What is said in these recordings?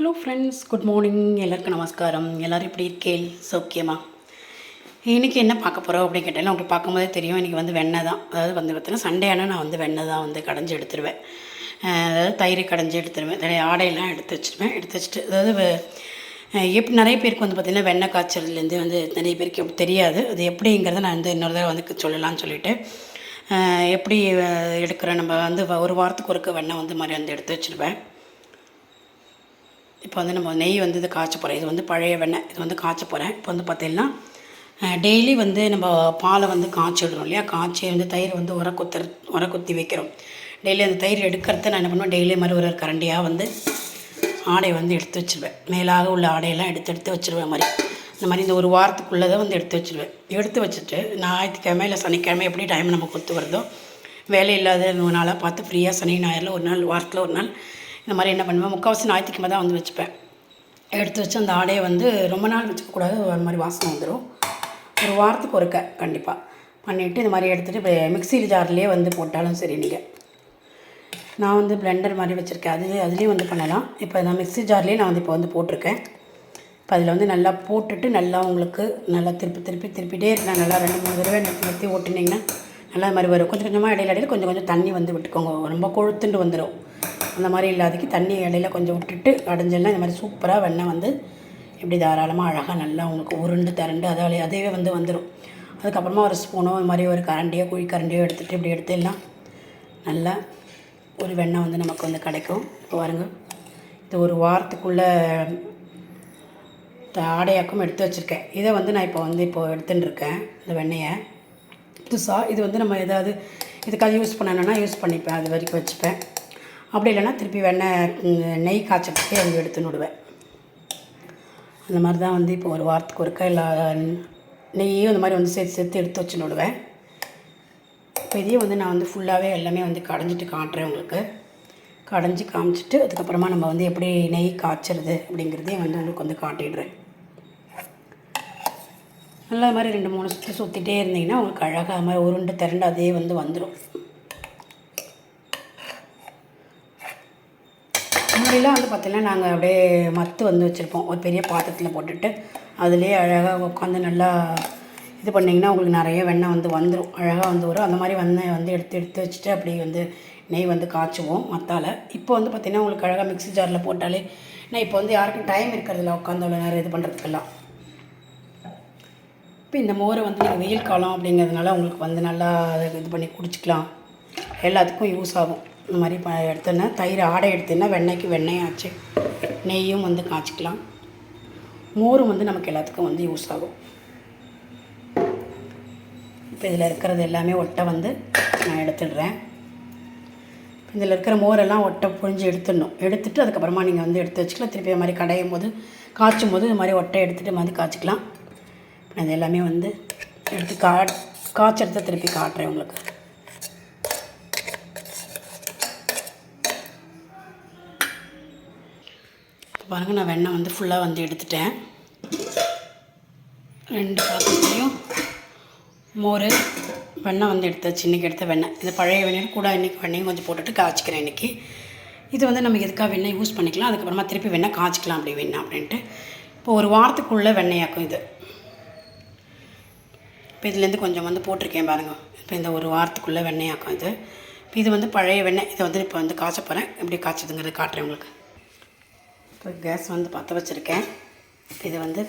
Hello friends, good morning. எல்லாருக்கும் நமஸ்காரம். எல்லோரும் எப்படி இருக்கேள்? சௌக்கியமா? இன்றைக்கி என்ன பார்க்க போகிறோம் அப்படின்னு கேட்டாலும் உங்களுக்கு பார்க்கும்போதே தெரியும். இன்றைக்கி வந்து வெண்ணெய் தான். அதாவது வந்து பார்த்தீங்கன்னா சண்டே ஆனால் நான் வந்து வெண்ணெய் தான் வந்து கடைஞ்சி எடுத்துருவேன். அதாவது தயிர் கடைஞ்சி எடுத்துருவேன். ஆடையெல்லாம் எடுத்து வச்சுருவேன். எடுத்து வச்சுட்டு அதாவது எப்படி நிறைய பேருக்கு வந்து பார்த்திங்கன்னா வெண்ணெய் காய்ச்சல்லேருந்து வந்து நிறைய பேருக்கு எப்படி தெரியாது. அது எப்படிங்கிறத நான் வந்து இன்னொரு தடவை வந்து சொல்லலாம்னு சொல்லிவிட்டு எப்படி எடுக்கிறேன். நம்ம வந்து ஒரு வாரத்துக்கு ஒருக்க வெண்ணெய் வந்து மாதிரி வந்து எடுத்து வச்சுருவேன். இப்போ வந்து நம்ம நெய் வந்து இது காய்ச்ச போகிறேன். இது வந்து பழைய வெண்ணெய். இது வந்து காய்ச்ச போகிறேன். இப்போ வந்து பார்த்திங்கன்னா டெய்லி வந்து நம்ம பாலை வந்து காய்ச்சிடுறோம் இல்லையா? காய்ச்சி வந்து தயிர் வந்து உர குத்தி வைக்கிறோம். டெய்லி அந்த தயிர் எடுக்கிறத நான் என்ன பண்ணுவேன், டெய்லி மாதிரி ஒரு கரண்டியாக வந்து ஆடை வந்து எடுத்து வச்சுருவேன். மேலாக உள்ள ஆடையெல்லாம் எடுத்து வச்சுருவேன். மாதிரி இந்த மாதிரி இந்த ஒரு வாரத்துக்குள்ளே தான் வந்து எடுத்து வச்சுருவேன். எடுத்து வச்சுட்டு ஞாயிற்றுக்கிழமை இல்லை சனிக்கிழமை எப்படி டைம் நமக்கு ஒத்து வருதோ, வேலை இல்லாத நாளாக பார்த்து ஃப்ரீயாக சனி ஞாயிறில் ஒரு நாள், வாரத்தில் ஒரு நாள் இந்த மாதிரி என்ன பண்ணுவேன், முக்கால்வாசி ஞாயிற்றுக்கிழமை தான் வந்து வச்சுப்பேன். எடுத்து வச்சு அந்த ஆடையை வந்து ரொம்ப நாள் வச்சுக்கக்கூடாது. ஒரு மாதிரி வாசனை வந்துடும். ஒரு வாரத்துக்கு ஒருக்க கண்டிப்பாக பண்ணிவிட்டு இந்த மாதிரி எடுத்துகிட்டு இப்போ மிக்ஸி ஜார்லேயே வந்து போட்டாலும் சரி. நீங்கள் நான் வந்து பிளெண்டர் மாதிரி வச்சுருக்கேன். அதுலேயும் வந்து பண்ணலாம். இப்போ நான் மிக்ஸி ஜார்லேயே நான் வந்து இப்போ வந்து போட்டிருக்கேன். இப்போ அதில் வந்து நல்லா போட்டுட்டு நல்லா உங்களுக்கு நல்லா திருப்பிட்டே இருக்கேன். நல்லா 2-3 தடவை நிறுத்தி ஓட்டினீங்கன்னா நல்லா இது மாதிரி வரும். கொஞ்சம் கொஞ்சமாக இடையில கொஞ்சம் தண்ணி வந்து விட்டுக்கோங்க. ரொம்ப கொழுத்துண்டு வந்துடும். அந்த மாதிரி இல்லாதக்கு தண்ணி இடையில கொஞ்சம் விட்டுட்டு அடைஞ்செல்லாம் இந்த மாதிரி சூப்பராக வெண்ணெய் வந்து இப்படி தாராளமாக அழகாக நல்லா உங்களுக்கு உருண்டு திரண்டு அதுவே வந்து வந்துடும். அதுக்கப்புறமா ஒரு ஸ்பூனோ இது மாதிரி ஒரு கரண்டியோ குழிக்கரண்டியோ எடுத்துகிட்டு இப்படி எடுத்துடலாம். நல்லா ஒரு வெண்ணெய் வந்து நமக்கு வந்து கிடைக்கும். இப்போ பாருங்க, இது ஒரு வாரத்துக்குள்ளே ஆடையாக்கம் எடுத்து வச்சுருக்கேன். இதை வந்து நான் இப்போ எடுத்துட்டுருக்கேன். இந்த வெண்ணெயை புதுசாக இது வந்து நம்ம ஏதாவது இதுக்காக யூஸ் பண்ணணுன்னா யூஸ் பண்ணிப்பேன். அது வரைக்கும் வச்சுப்பேன். அப்படி இல்லைன்னா திருப்பி நெய் காய்ச்சப்பட்டே வந்து எடுத்துன்னு விடுவேன். அந்த மாதிரி தான் வந்து இப்போ ஒரு வாரத்துக்கு ஒருக்கா எல்லா நெய்யும் இந்த மாதிரி வந்து சேர்த்து எடுத்து வச்சுன்னு விடுவேன். இப்போ இதையும் வந்து நான் வந்து ஃபுல்லாகவே எல்லாமே வந்து கடைஞ்சிட்டு காட்டுறேன் உங்களுக்கு. கடைஞ்சி காமிச்சிட்டு அதுக்கப்புறமா நம்ம வந்து எப்படி நெய் காய்ச்சறது அப்படிங்கிறதையும் வந்து உங்களுக்கு வந்து காட்டிடுறேன். நல்லா மாதிரி 2-3 சுற்றி சுற்றிட்டே இருந்தீங்கன்னா உங்களுக்கு அழகாக மாதிரி உருண்டு திரண்டு அதே வந்து வந்துடும். முன்னாடிலாம் வந்து பார்த்திங்கன்னா நாங்கள் அப்படியே மத்து வந்து வச்சுருப்போம். ஒரு பெரிய பாத்திரத்தில் போட்டுட்டு அதிலே அழகாக உட்காந்து நல்லா இது பண்ணிங்கன்னா உங்களுக்கு நிறைய வெண்ணெய் வந்து வந்துடும். அழகாக வந்து வரும். அந்த மாதிரி வெண்ணெய் வந்து எடுத்து வச்சுட்டு அப்படி வந்து நெய் வந்து காய்ச்சுவோம் மத்தால். இப்போ வந்து பார்த்திங்கன்னா உங்களுக்கு அழகாக மிக்ஸி ஜாரில் போட்டாலே நான் இப்போ வந்து யாருக்கும் டைம் இருக்கிறதில்ல உட்காந்து அவ்வளோ நேரம் இது பண்ணுறதுக்கெல்லாம். இப்போ இந்த மோரை வந்து நீங்கள் வெயில் காலம் அப்படிங்கிறதுனால உங்களுக்கு வந்து நல்லா அதை இது பண்ணி குடிச்சிக்கலாம். எல்லாத்துக்கும் யூஸ் ஆகும். இந்த மாதிரி எடுத்தோன்னா தயிர் ஆடை எடுத்தோன்னா வெண்ணெய்க்கு வெண்ணெய் ஆச்சு. நெய்யும் வந்து காய்ச்சிக்கலாம். மோரும் வந்து நமக்கு எல்லாத்துக்கும் வந்து யூஸ் ஆகும். இப்போ இதில் இருக்கிறது எல்லாமே ஒட்டை வந்து நான் எடுத்துடுறேன். இதில் இருக்கிற மோரெல்லாம் ஒட்டை புழிஞ்சு எடுத்துட்டு அதுக்கப்புறமா நீங்கள் வந்து எடுத்து வச்சுக்கலாம். திருப்பி அது மாதிரி கடையும் போது காய்ச்சும் போது இது மாதிரி ஒட்டை எடுத்துகிட்டு மாதிரி காய்ச்சிக்கலாம். அது எல்லாமே வந்து எடுத்து காய்ச்செடுத்து திருப்பி காட்டுறேன் உங்களுக்கு. பாருங்கள், நான் வெண்ணெய் வந்து ஃபுல்லாக வந்து எடுத்துட்டேன். 2 பாத்திரத்துலேயும் மோர் வெண்ணெய் வந்து எடுத்தாச்சு. இன்றைக்கி எடுத்த வெண்ணெய் இது பழைய வெண்ணெய் கூட இன்றைக்கி வெண்ணெயும் கொஞ்சம் போட்டுட்டு காய்ச்சிக்கிறேன். இன்றைக்கி இது வந்து நம்ம எதுக்காக வெண்ணெய் யூஸ் பண்ணிக்கலாம். அதுக்கப்புறமா திருப்பி வெண்ணெய் காய்ச்சிக்கலாம் அப்படி வேணும் அப்படின்ட்டு. இப்போ ஒரு வாரத்துக்குள்ளே வெண்ணெயாக்கும் இது. இப்போ இதுலேருந்து கொஞ்சம் வந்து போட்டிருக்கேன் பாருங்கள். இப்போ இந்த ஒரு வாரத்துக்குள்ளே வெண்ணெயாக்கும் இது. இப்போ இது வந்து பழைய வெண்ணெய். இதை வந்து இப்போ வந்து காய்ச்ச போகிறேன். எப்படி காய்ச்சதுங்கிறது காட்டுறேன் உங்களுக்கு. இப்போ கேஸ் வந்து பற்ற வச்சுருக்கேன். இதை வந்து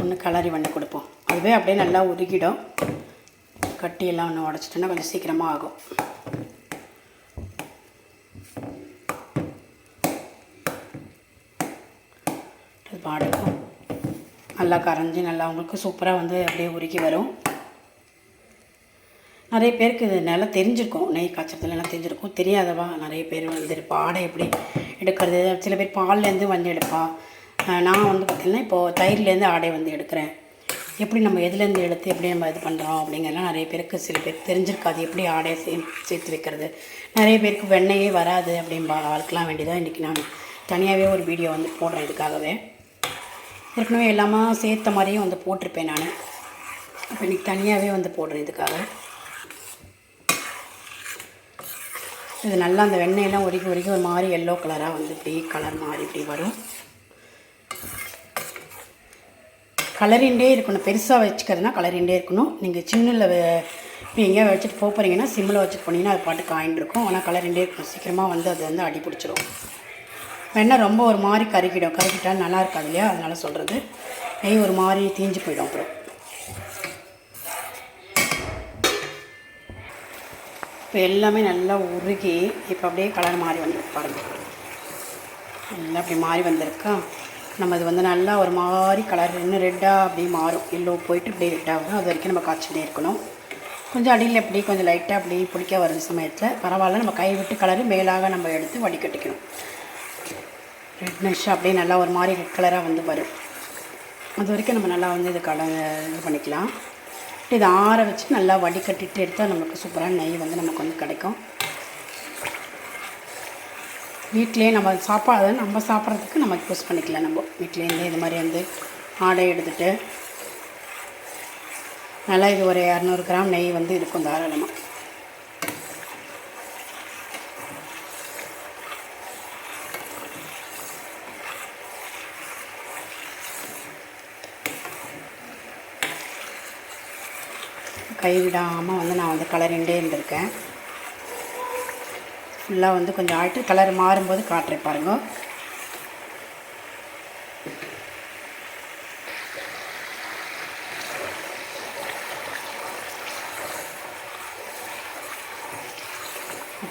ஒன்று கலரி பண்ணி கொடுப்போம். அதுவே அப்படியே நல்லா உருகிடும். கட்டியெல்லாம் ஒன்று உடச்சிட்டோன்னா கொஞ்சம் சீக்கிரமாக ஆகும். அது பாடுக்கும் நல்லா கரைஞ்சி நல்லா உங்களுக்கு சூப்பராக வந்து அப்படியே உருகி வரும். நிறைய பேருக்கு இது நல்லா தெரிஞ்சிருக்கும். நெய் காய்ச்சறதுலாம் தெரிஞ்சிருக்கும். தெரியாதவா நிறைய பேர் வந்து ஆடை எப்படி எடுக்கிறது. சில பேர் பால்லேருந்து வந்து எடுப்பா. நான் வந்து பார்த்திங்கன்னா இப்போது தயிர்லேருந்து ஆடை வந்து எடுக்கிறேன். எப்படி நம்ம எதுலேருந்து எடுத்து எப்படி நம்ம இது பண்ணுறோம் அப்படிங்கிறலாம் நிறைய பேருக்கு சில பேருக்கு தெரிஞ்சிருக்காது. எப்படி ஆடையை சேர்த்து வைக்கிறது. நிறைய பேருக்கு வெண்ணெயே வராது அப்படின்பா ஆளுக்கெலாம் வேண்டியதாக இன்றைக்கி நான் தனியாகவே ஒரு வீடியோ வந்து போடுறேன். இதுக்காகவே ஏற்கனவே எல்லாமே சேர்த்த மாதிரியும் வந்து போட்டிருப்பேன் நான். இப்போ இன்றைக்கி தனியாகவே வந்து போடுறேன் இதுக்காக. இது நல்லா அந்த வெண்ணெயெல்லாம் உருகி உருகி ஒரு மாதிரி எல்லோ கலராக வந்து இப்படி கலர் மாதிரி இப்படி வரும். கலரிண்டே இருக்கணும். பெருசாக வச்சுக்கிறதுனா கலரிண்டே இருக்கணும். நீங்கள் சின்னல இப்போ எங்கேயா வச்சுட்டு போகிறீங்கன்னா சிம்மில் வச்சுட்டு போனீங்கன்னா அது பாட்டு காயின்ருக்கும். ஆனால் கலரிண்டே இருக்கணும். சீக்கிரமாக வந்து அது வந்து அடி பிடிச்சிடும். வெண்ணெய் ரொம்ப ஒரு மாதிரி கருகிட்டால் நல்லா இருக்காது இல்லையா, அதனால் சொல்கிறது. நெய் ஒரு மாதிரி தீஞ்சு போயிடும். அப்புறம் இப்போ எல்லாமே நல்லா உருகி இப்போ அப்படியே கலர் மாறி வந்துருக்கு பாருங்கள். நல்லா அப்படி மாறி வந்திருக்கா. நம்ம இது வந்து நல்லா ஒரு மாதிரி கலர் இன்னும் ரெட்டாக அப்படியே மாறும். எல்லோ போயிட்டு இப்படியே ரெட்டாகும். அது வரைக்கும் நம்ம காய்ச்சிட்டே இருக்கணும். கொஞ்சம் அடியில் எப்படி கொஞ்சம் லைட்டாக அப்படி பிடிக்க வர சமயத்தில் பரவாயில்ல, நம்ம கை விட்டு கலரு மேலாக நம்ம எடுத்து வடிகட்டிக்கணும். ரெட்னஷ்ஷாக அப்படியே நல்லா ஒரு மாதிரி ரெட் கலராக வந்து வரும். அது வரைக்கும் நம்ம நல்லா வந்து இது இது பண்ணிக்கலாம். இதை ஆற வச்சு நல்லா வடிகட்டிட்டு எடுத்தால் நமக்கு சூப்பரான நெய் வந்து நமக்கு வந்து கிடைக்கும். வீட்டிலே நம்ம சாப்பாடு நம்ம சாப்பிட்றதுக்கு நம்ம யூஸ் பண்ணிக்கலாம். நம்ம வீட்டிலேருந்து இது மாதிரி வந்து ஆடை எடுத்துகிட்டு நல்லா இது ஒரு 200 கிராம் நெய் வந்து இருக்கும் தாராளமாக. கைவிடாமல் வந்து நான் வந்து கலரிண்டே இருந்திருக்கேன். ஃபுல்லாக வந்து கொஞ்சம் ஆகிட்டு கலர் மாறும்போது காட்டுறேன் பாருங்க.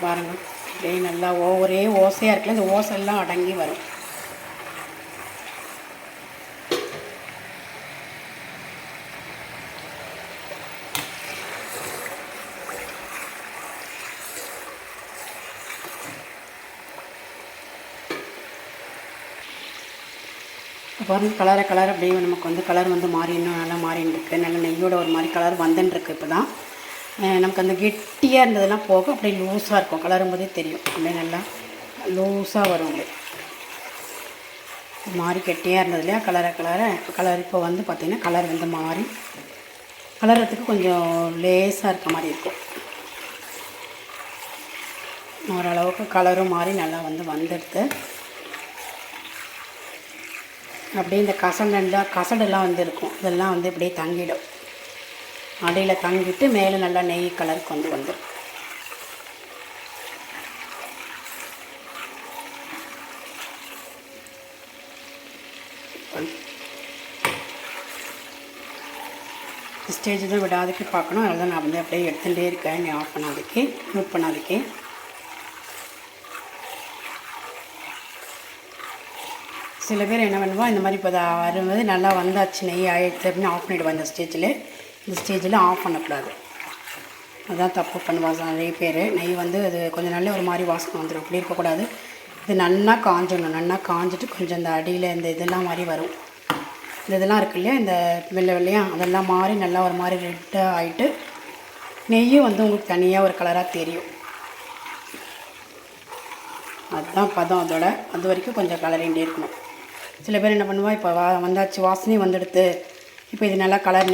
பாருங்கள் அப்படியே நல்லா ஒரே ஓசையாக இருக்குல்ல, இந்த ஓசையெல்லாம் அடங்கி வரும். பாருங்கள் கலர் அப்படியே நமக்கு வந்து கலர் வந்து மாறி இன்னும் நல்லா மாறின்னு இருக்குது. நல்ல நெய்யோட ஒரு மாதிரி கலர் வந்துன்ருக்கு. இப்போ தான் நமக்கு அந்த கெட்டியாக இருந்ததெல்லாம் போக அப்படியே லூஸாக இருக்கும். கலரும் போதே தெரியும் அப்படியே நல்லா லூஸாக வரும். அப்படியே மாறி கெட்டியாக இருந்தது இல்லையா கலர் இப்போ வந்து பார்த்திங்கன்னா கலர் வந்து மாறி கலர்றதுக்கு கொஞ்சம் லேஸாக இருக்க மாதிரி இருக்கும். ஓரளவுக்கு கலரும் மாறி நல்லா வந்து வந்துடுது. அப்படியே இந்த கசடெல்லாம் வந்து இருக்கும். இதெல்லாம் வந்து இப்படியே தங்கிடும். அடியில் தங்கிட்டு மேலே நல்லா நெய் கலருக்கு வந்து வந்துடும். ஸ்டேஜ் தான் விடாதுக்கு பார்க்கணும். அதெல்லாம் நான் வந்து அப்படியே எடுத்துகிட்டே இருக்கேன். நீ ஆஃப் பண்ணாதுக்கு மியூட் பண்ணாதுக்கு. சில பேர் என்ன பண்ணுவோம், இந்த மாதிரி இப்போ வரும்போது நல்லா வந்தாச்சு நெய் ஆயிடுச்சு அப்படின்னு ஆஃப் பண்ணிவிடுவோம். இந்த ஸ்டேஜில் ஆஃப் பண்ணக்கூடாது. அதுதான் தப்பு பண்ணுவாங்க நிறைய பேர். நெய் வந்து அது கொஞ்சம் நல்ல ஒரு மாதிரி வாசனை வந்துடும். அப்படி இருக்கக்கூடாது. இது நல்லா காஞ்சிடணும். நல்லா காஞ்சிட்டு கொஞ்சம் இந்த அடியில் இந்த இதெல்லாம் மாதிரி வரும். இதெல்லாம் இருக்கு இல்லையா, இந்த வெள்ளையாக அதெல்லாம் மாறி நல்லா ஒரு மாதிரி ரெட்டாக ஆகிட்டு நெய்யும் வந்து உங்களுக்கு தனியாக ஒரு கலராக தெரியும். அதுதான் பதம் அதோட. அது வரைக்கும் கொஞ்சம் கலரிண்டே இருக்கணும். சில பேர் என்ன பண்ணுவா, இப்போ வந்தாச்சு வாசனையும் வந்துடுது, இப்போ இது நல்லா கலர்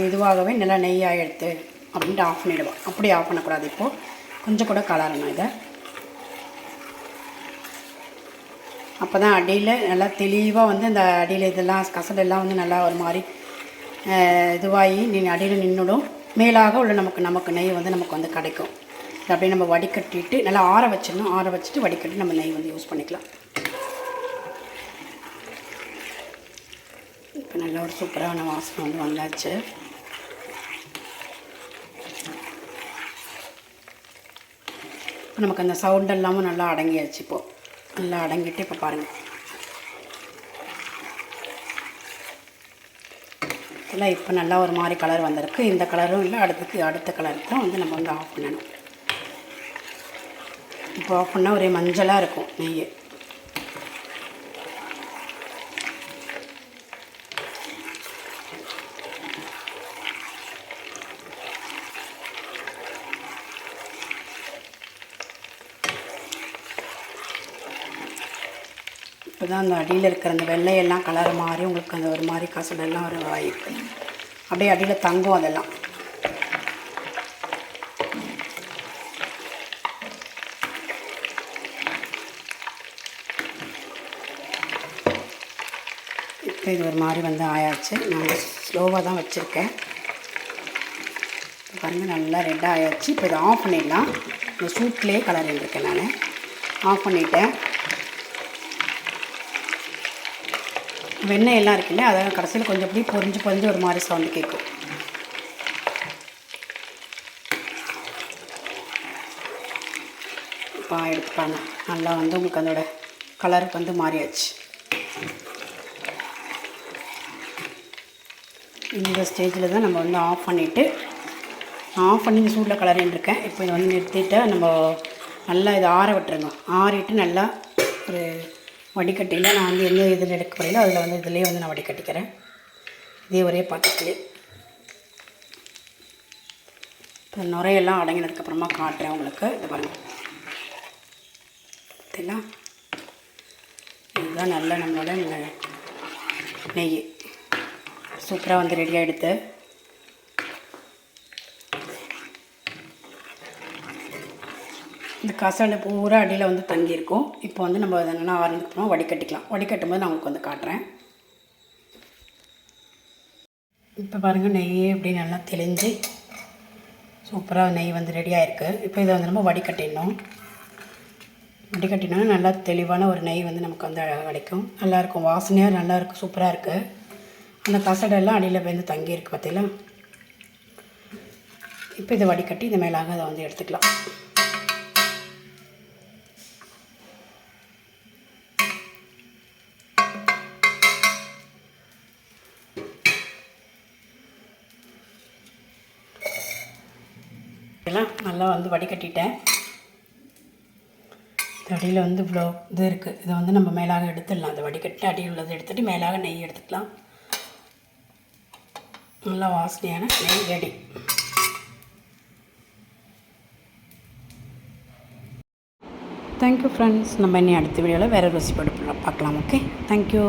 இதுவாகவே நல்லா நெய்யாக எடுத்து அப்படின்ட்டு ஆஃப் பண்ணிவிடுவோம். அப்படி ஆஃப் பண்ணக்கூடாது. இப்போது கொஞ்சம் கூட கலரணும் இதை. அப்போ தான் அடியில் நல்லா தெளிவாக வந்து அந்த அடியில் இதெல்லாம் கசடெல்லாம் வந்து நல்லா ஒரு மாதிரி இதுவாகி அடியில் நின்றுடும். மேலாக உள்ள நமக்கு நெய் வந்து நமக்கு வந்து கிடைக்கும். அப்படியே நம்ம வடிகட்டிட்டு நல்லா ஆற வச்சிடணும். ஆற வச்சுட்டு வடிகட்டி நம்ம நெய் வந்து யூஸ் பண்ணிக்கலாம். இப்போ நல்ல ஒரு சூப்பரான வாசனை வந்து வந்தாச்சு. இப்போ நமக்கு அந்த சவுண்ட் எல்லாமும் நல்லா அடங்கியாச்சு. இப்போது நல்லா அடங்கிட்டு இப்போ பாருங்கள் இல்லை, இப்போ நல்லா ஒரு மாதிரி கலர் வந்திருக்கு. இந்த கலரும் இல்லை, அடுத்த கலருக்கு தான் வந்து நம்ம வந்து ஆஃப் பண்ணணும். இப்போ ஆஃப் பண்ணால் ஒரே மஞ்சளாக இருக்கும் நெய். இப்போ தான் அந்த அடியில் இருக்கிற அந்த வெள்ளையெல்லாம் கலர் மாறி உங்களுக்கு அந்த ஒரு மாதிரி கசடெல்லாம் ஒரு ஆகிருக்கு. அப்படியே அடியில் தங்கும் அதெல்லாம். இப்போ இது ஒரு மாதிரி வந்து ஆயாச்சு. நான் ஸ்லோவாக தான் வச்சுருக்கேன். பாருங்கள் நல்லா ரெட்டாக ஆயாச்சு. இப்போ இதை ஆஃப் பண்ணிடலாம். இந்த சூட்லேயே கலர் இருக்கேன். நான் ஆஃப் பண்ணிட்டேன். வெண்ணெய் எல்லாம் இருக்குல்ல, அதை கடைசியில் கொஞ்சம் அப்படியே பொரிஞ்சு ஒரு மாதிரி சவுண்டு கேட்கும். இப்போ எடுத்துப்பாங்க. நல்லா வந்து உங்களுக்கு அதோட கலருக்கு வந்து மாறியாச்சு. இந்த ஸ்டேஜில் தான் நம்ம வந்து ஆஃப் பண்ணிவிட்டு இந்த சூடில் கலரின்ருக்கேன். இப்போ இதை வந்து நிறுத்திட்டு நம்ம நல்லா இதை ஆற விட்டுருங்க. ஆறிட்டு நல்லா ஒரு வடிகட்டியில் நான் வந்து எந்த இதில் எடுக்க போகிறீங்களோ அதில் வந்து இதிலே வந்து நான் வடிகட்டிக்கிறேன். இதே ஒரே பாத்திரத்துலேயே. இப்போ நுரையெல்லாம் அடங்கினதுக்கப்புறமா காட்டுறேன் உங்களுக்கு. இது பாருங்கள், பார்த்தீங்களா? இதுதான் நல்லா நம்மளோட நெய் சூப்பராக வந்து ரெடி ஆகிடுது. இந்த கசடு பூரா அடியில் வந்து தங்கியிருக்கும். இப்போ வந்து நம்ம அதை நல்லா ஆரம்பிக்கணும், வடிகட்டிக்கலாம். வடிகட்டும் போது நான் உங்களுக்கு வந்து காட்டுறேன். இப்போ பாருங்கள், நெய்யே இப்படி நல்லா தெளிஞ்சு சூப்பராக நெய் வந்து ரெடி ஆகிருக்கு. இப்போ இதை வந்து நம்ம வடிகட்டிடணும். வடிகட்டினா நல்லா தெளிவான ஒரு நெய் வந்து நமக்கு வந்து கிடைக்கும். நல்லாயிருக்கும், வாசனையாக நல்லாயிருக்கும், சூப்பராக இருக்குது. அந்த கசடெல்லாம் அடியில் வந்து தங்கியிருக்கு பார்த்தீங்களா? இப்போ இதை வடிகட்டி இந்த மேலாக அதை வந்து எடுத்துக்கலாம். நல்லா வந்து வடிகட்டிட்டேன். அடியில் வந்து இவ்வளோ இது இருக்குது. இதை வந்து நம்ம மேலாக எடுத்துடலாம். அதை வடிகட்டி அடியில் உள்ளதை எடுத்துகிட்டு மேலாக நெய் எடுத்துக்கலாம். நல்லா வாசனையான நெய் ரெடி. Thank you friends. நம்ம இனி அடுத்த வீடியோவில் வேறு ரெசிபி பார்க்கலாம். Okay, thank you.